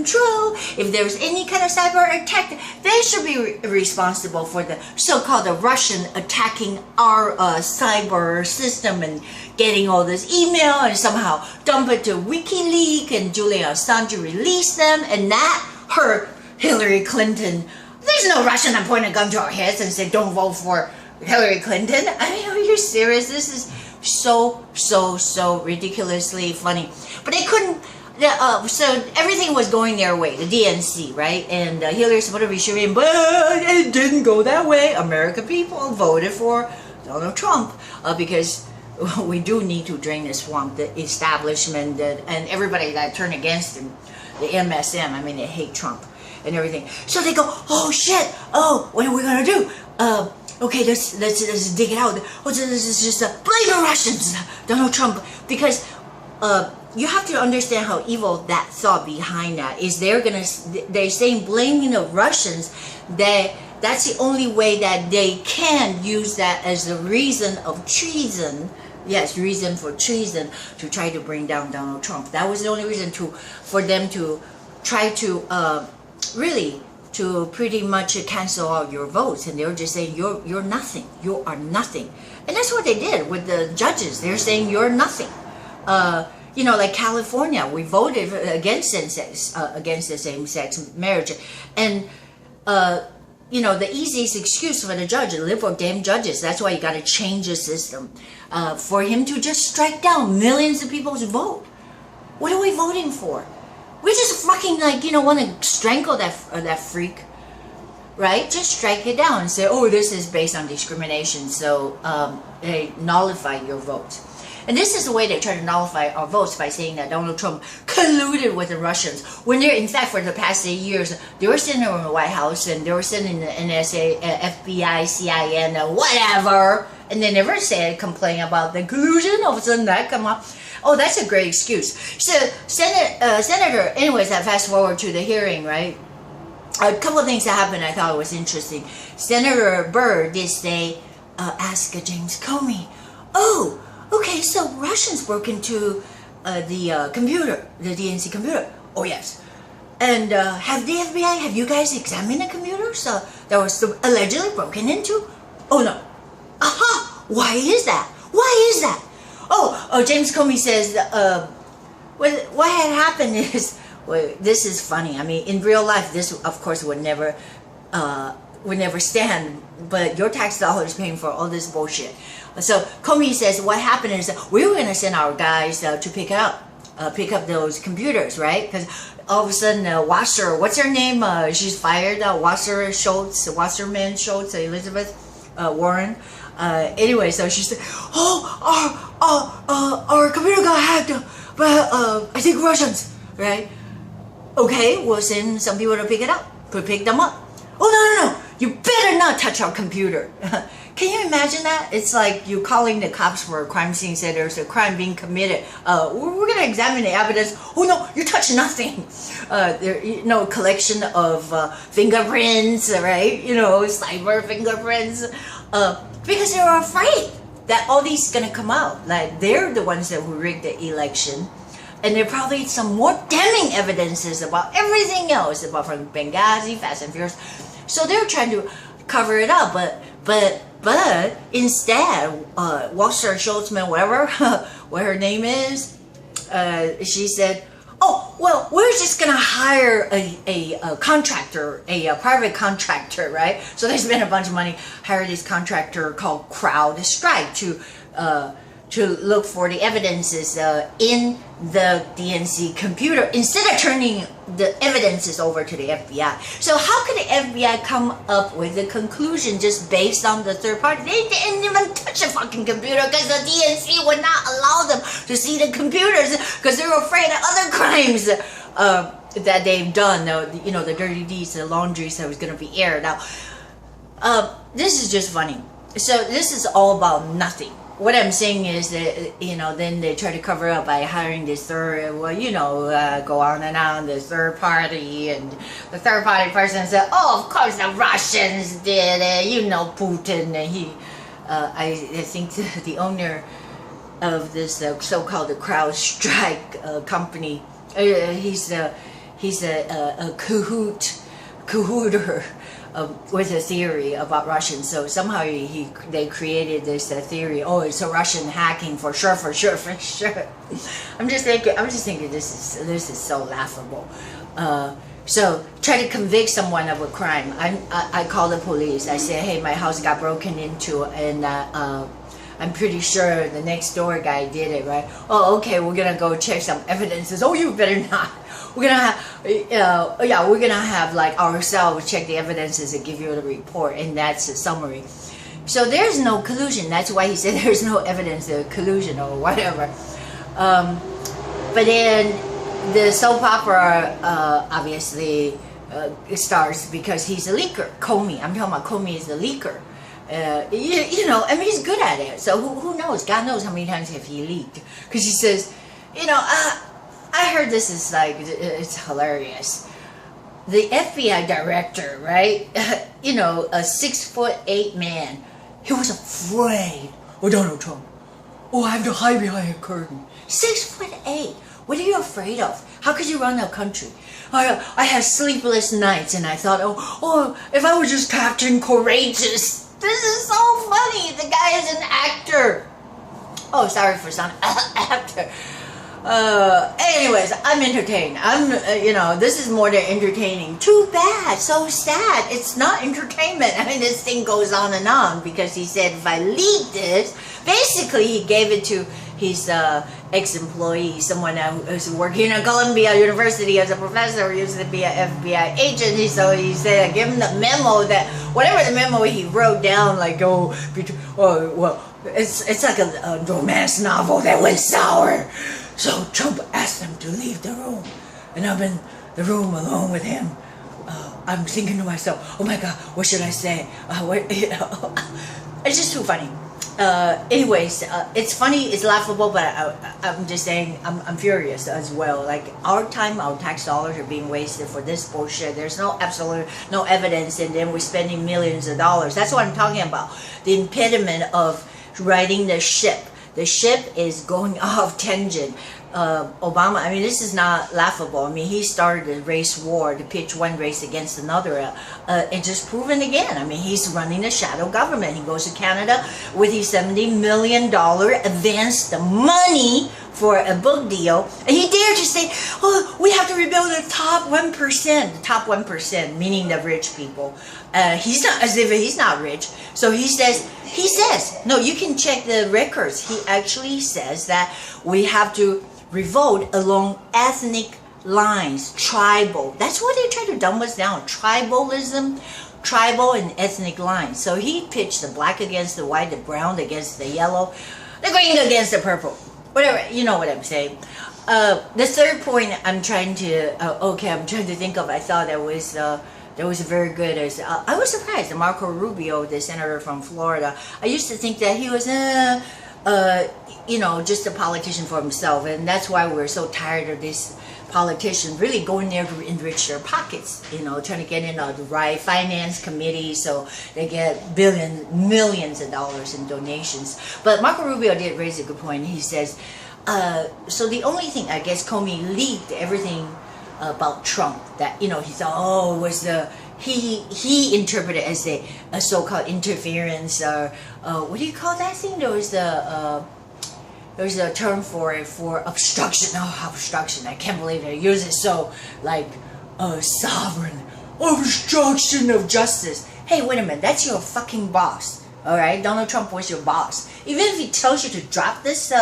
control. If there's any kind of cyber attack, they should be responsible for the so-called Russian attacking our cyber system and getting all this email and somehow dump it to WikiLeaks and Julian Assange release them, and that hurt Hillary Clinton. There's no Russian that point a gun to our heads and say don't vote for Hillary Clinton. I mean, are you serious? This is so ridiculously funny. But they couldn't. So everything was going their way, the DNC, right? And Hillary's supposed to be shooting, but it didn't go that way. American people voted for Donald Trump because we do need to drain the swamp, the establishment, and everybody that turned against him, the MSM. I mean, they hate Trump and everything. So they go, oh shit, oh, what are we gonna do? Okay, let's dig it out. Oh, this is just blame the Russians, Donald Trump, because you have to understand how evil that thought behind that is. They're saying blaming the Russians, that's the only way that they can use that as a reason of treason. Yes, reason for treason to try to bring down Donald Trump. That was the only reason for them to try to really to pretty much cancel out your votes, and they were just saying you're nothing. You are nothing, and that's what they did with the judges. They're saying you're nothing. You know, like California, we voted against the same-sex marriage, and you know, the easiest excuse for the judge, liberal damn judges. That's why you got to change the system for him to just strike down millions of people's vote. What are we voting for? We just fucking want to strangle that freak, right? Just strike it down and say, oh, this is based on discrimination, so they nullify your vote. And this is the way they try to nullify our votes, by saying that Donald Trump colluded with the Russians. When they're, in fact, for the past 8 years, they were sitting in the White House and they were sitting in the NSA, FBI, CIA, whatever, and they never said, complain about the collusion. All of a sudden that come up. Oh, that's a great excuse. So, Senator, anyways, I fast forward to the hearing, right? A couple of things that happened I thought was interesting. Senator Burr did say, ask James Comey, oh, okay, so Russians broke into the computer, the DNC computer. Oh, yes. And have the FBI, have you guys examined the computers that was allegedly broken into? Oh, no. Aha! Why is that? Why is that? Oh, James Comey says, what had happened is, well, this is funny. I mean, in real life, this, of course, would never stand, but your tax dollars paying for all this bullshit. So Comey says what happened is that we were going to send our guys to pick up those computers, right? Because all of a sudden Wasser, what's her name? She's fired. Wasserman Schultz, Elizabeth Warren. Anyway, so she said, our computer got hacked, but I think Russians, right? Okay, we'll send some people to pick them up. Oh, no, you better not touch our computer. Can you imagine that? It's like you calling the cops for a crime scene, say there's a crime being committed. We're going to examine the evidence. Oh no, you touch nothing. Collection of fingerprints, right? Cyber fingerprints. Because they were afraid that all these is going to come out. Like, they're the ones that who rigged the election. And there are probably some more damning evidences about everything else, about from Benghazi, Fast and Furious. So they're trying to cover it up, but instead, Wasser Schultzman, whatever, what her name is, she said, oh, well, we're just going to hire a contractor, a private contractor, right? So they spent a bunch of money, hire this contractor called CrowdStrike to look for the evidences in the DNC computer instead of turning the evidences over to the FBI. So how could the FBI come up with the conclusion just based on the third party? They didn't even touch a fucking computer because the DNC would not allow them to see the computers because they were afraid of other crimes that they've done. The dirty deeds, the laundries that was going to be aired. Now, this is just funny. So this is all about nothing. What I'm saying is that, then they try to cover up by hiring this third, go on and on, this third party, and the third party person said, oh, of course the Russians did it, Putin, and I think the owner of this so-called CrowdStrike company, he's he's a cahooter with a theory about Russians. So somehow they created this theory. Oh, it's a Russian hacking for sure. I'm just thinking this is so laughable. So try to convict someone of a crime. I call the police. I say, hey, my house got broken into, and I'm pretty sure the next door guy did it, right? Oh, okay, we're gonna go check some evidences. Oh, you better not. We're gonna have like ourselves check the evidences and give you the report, and that's a summary. So there's no collusion. That's why he said there's no evidence of collusion or whatever. But then the soap opera obviously starts because he's a leaker. Comey, I'm talking about Comey is a leaker. You know, I mean, he's good at it. So who knows? God knows how many times have he leaked. Because he says, you know, I heard this is like, it's hilarious. The FBI director, right? You know, a 6'8" man. He was afraid of Donald Trump. Oh, I have to hide behind a curtain. 6'8". What are you afraid of? How could you run a country? I had sleepless nights and I thought, oh, if I was just Captain Courageous. This is so funny. The guy is an actor. Oh, sorry for sound actor. Anyways, I'm entertained. You know, this is more than entertaining. Too bad. So sad. It's not entertainment. I mean, this thing goes on and on because he said if I leak this, basically he gave it to his ex-employee, someone who's working at Columbia University as a professor, used to be an FBI agent. So he said, give him the memo that, whatever the memo he wrote down, like, well, it's like a romance novel that went sour. So Trump asked him to leave the room, and I'm in the room alone with him. I'm thinking to myself, oh my God, what should I say? It's just too funny. Anyways, it's funny, it's laughable, but I'm just saying, I'm furious as well. Like, our time, our tax dollars are being wasted for this bullshit. There's no evidence, and then we're spending millions of dollars. That's what I'm talking about. The impediment of riding the ship. The ship is going off tangent. Obama, I mean, this is not laughable. I mean, he started a race war to pitch one race against another. And just proven again. I mean, he's running a shadow government. He goes to Canada with his $70 million advanced money for a book deal. And he dared to say, oh, we have to rebuild the top 1%. The top 1%, meaning the rich people. He's not, as if he's not rich. So he says, no, you can check the records. He actually says that we have to revolt along ethnic lines, tribal. That's what they try to dumb us down. Tribalism, tribal and ethnic lines. So he pitched the black against the white, the brown against the yellow, the green against the purple. Whatever, you know what I'm saying. The third point I'm trying to, I'm trying to think of, I thought that was very good. I was surprised that Marco Rubio, the senator from Florida, I used to think that he was just a politician for himself, and that's why we're so tired of this politician really going there to enrich their pockets, trying to get in the right finance committee so they get millions of dollars in donations. But Marco Rubio did raise a good point. He says, so the only thing, I guess Comey leaked everything about Trump that, he thought, was he interpreted as a so-called interference, or what do you call that thing? There's a term for it, for obstruction. Oh, obstruction. I can't believe they use it so, like, sovereign. Obstruction of justice. Hey, wait a minute. That's your fucking boss. Alright? Donald Trump was your boss. Even if he tells you to drop this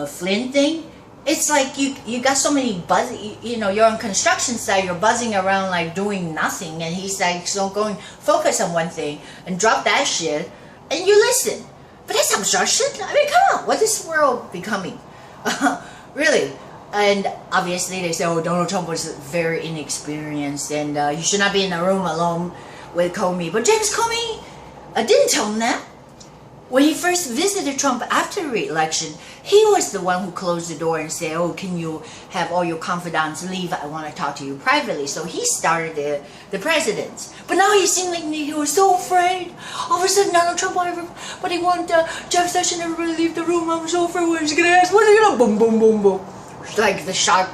Flynn thing, it's like you got so many buzz. You're on construction site, you're buzzing around like doing nothing, and he's like, so going, focus on one thing, and drop that shit, and you listen. But that's obstruction. I mean, come on, what is this world becoming? Really? And obviously they say, oh, Donald Trump was very inexperienced, and you should not be in a room alone with Comey. But James Comey didn't tell him that. When he first visited Trump after re-election, he was the one who closed the door and said, oh, can you have all your confidants leave? I want to talk to you privately. So he started the presidency. But now he seemed like he was so afraid. All of a sudden, Donald Trump, but he wanted Jeff Sessions, everybody leave the room. I'm so afraid what he's going to ask. What's he going to boom, boom, boom, boom. It's like the shark.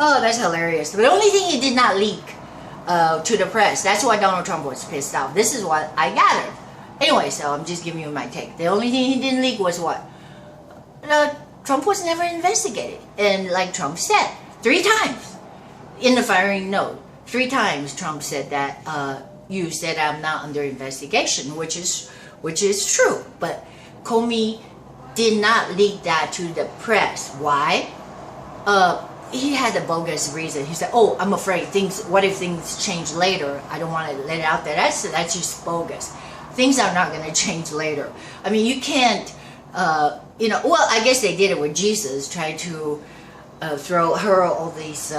Oh, that's hilarious. But the only thing he did not leak to the press. That's why Donald Trump was pissed off. This is what I gathered. Anyway, so I'm just giving you my take. The only thing he didn't leak was what? Trump was never investigated. And like Trump said, 3 times in the firing note, 3 times Trump said that you said I'm not under investigation, which is true. But Comey did not leak that to the press. Why? He had a bogus reason. He said, "Oh, I'm afraid what if things change later? I don't want to let it out there." That's just bogus. Things are not going to change later. I mean, you can't, well, I guess they did it with Jesus, try to hurl all these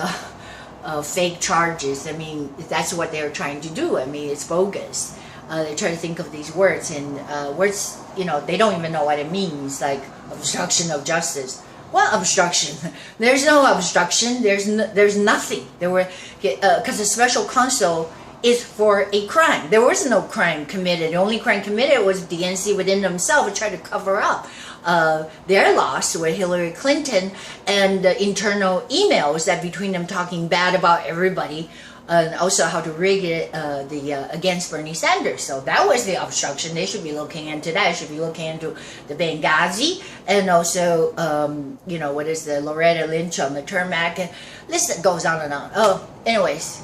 fake charges. I mean, that's what they're trying to do. I mean, it's bogus. They try to think of these words, and words, they don't even know what it means, like obstruction of justice. What obstruction? There's no obstruction. There's nothing. There were, because the special counsel is for a crime. There was no crime committed. The only crime committed was DNC within themselves trying to cover up their loss with Hillary Clinton and the internal emails that between them talking bad about everybody, and also how to rig it against Bernie Sanders. So that was the obstruction. They should be looking into that. They should be looking into the Benghazi, and also, what is the Loretta Lynch on the Tarmac. List that goes on and on. Oh, anyways,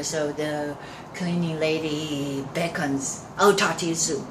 so the cleaning lady beckons. I'll talk to you soon.